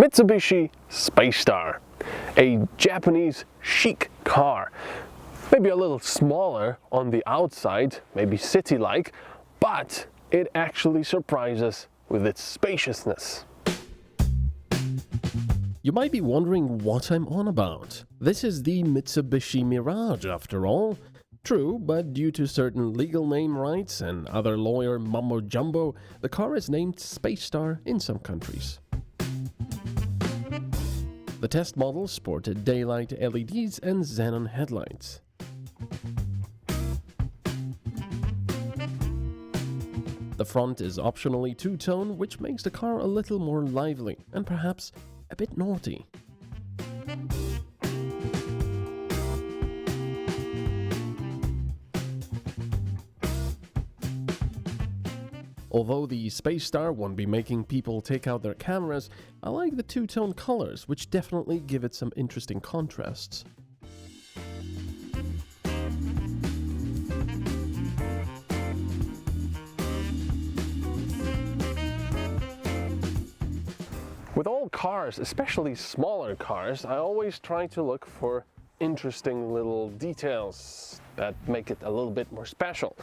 Mitsubishi Space Star, a Japanese chic car. Maybe a little smaller on the outside, maybe city-like, but it actually surprises with its spaciousness. You might be wondering what I'm on about. This is the Mitsubishi Mirage after all. True, but due to certain legal name rights and other lawyer mumbo-jumbo, the car is named Space Star in some countries. The test model sported daylight LEDs and xenon headlights. The front is optionally two-tone, which makes the car a little more lively and perhaps a bit naughty. Although the Space Star won't be making people take out their cameras, I like the two-tone colors, which definitely give it some interesting contrasts. With all cars, especially smaller cars, I always try to look for interesting little details that make it a little bit more special.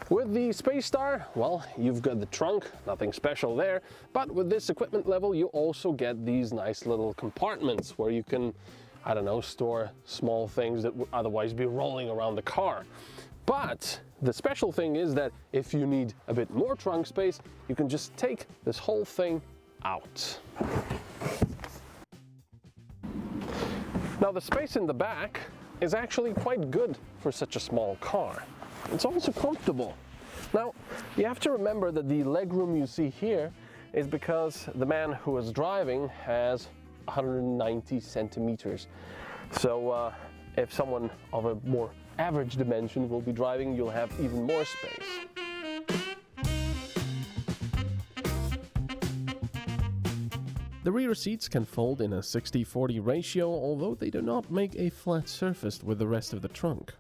With the Space Star, well, you've got the trunk, nothing special there, but with this equipment level you also get these nice little compartments where you can, I don't know, store small things that would otherwise be rolling around the car. But the special thing is that if you need a bit more trunk space, you can just take this whole thing out. Now the space in the back is actually quite good for such a small car. It's also comfortable. Now you have to remember that the legroom you see here is because the man who is driving has 190 centimeters. So if someone of a more average dimension will be driving, you'll have even more space. The rear seats can fold in a 60-40 ratio, although they do not make a flat surface with the rest of the trunk.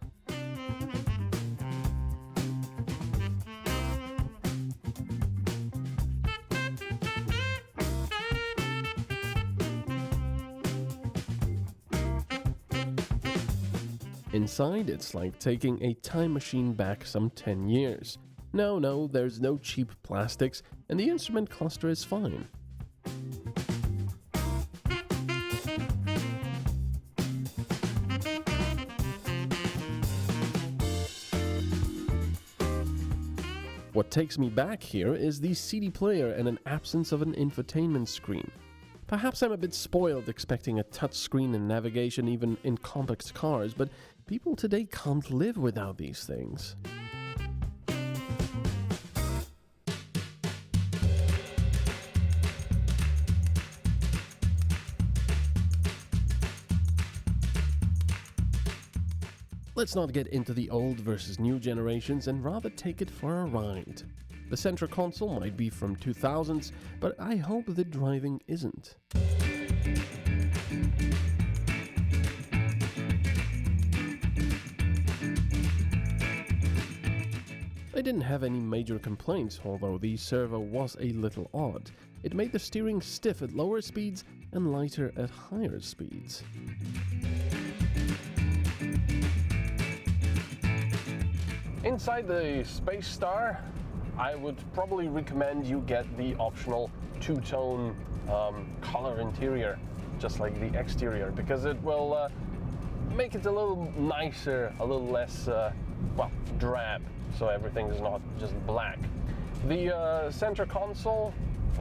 Inside, it's like taking a time machine back some 10 years. No, there's no cheap plastics, and the instrument cluster is fine. What takes me back here is the CD player and an absence of an infotainment screen. Perhaps I'm a bit spoiled expecting a touchscreen and navigation even in compact cars, but people today can't live without these things. Let's not get into the old versus new generations and rather take it for a ride. The center console might be from 2000s, but I hope the driving isn't. I didn't have any major complaints, although the servo was a little odd. It made the steering stiff at lower speeds and lighter at higher speeds. Inside the Space Star, I would probably recommend you get the optional two-tone color interior, just like the exterior, because it will make it a little nicer, a little less, well, drab, so everything is not just black. The center console,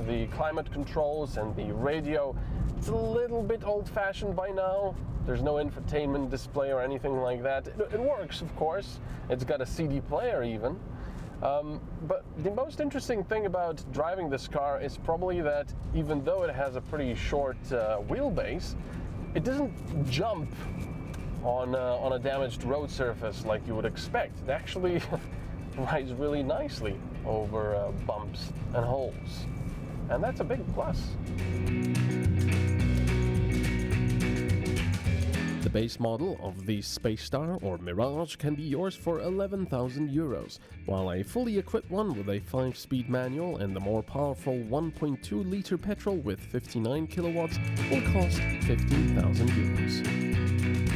the climate controls and the radio, it's a little bit old-fashioned by now. There's no infotainment display or anything like that. It works, of course. It's got a CD player even. But the most interesting thing about driving this car is probably that even though it has a pretty short wheelbase, it doesn't jump on a damaged road surface like you would expect. It actually rides really nicely over bumps and holes. And that's a big plus. The base model of the Space Star or Mirage can be yours for 11,000 euros, while a fully equipped one with a 5-speed manual and the more powerful 1.2-liter petrol with 59 kilowatts will cost 15,000 euros.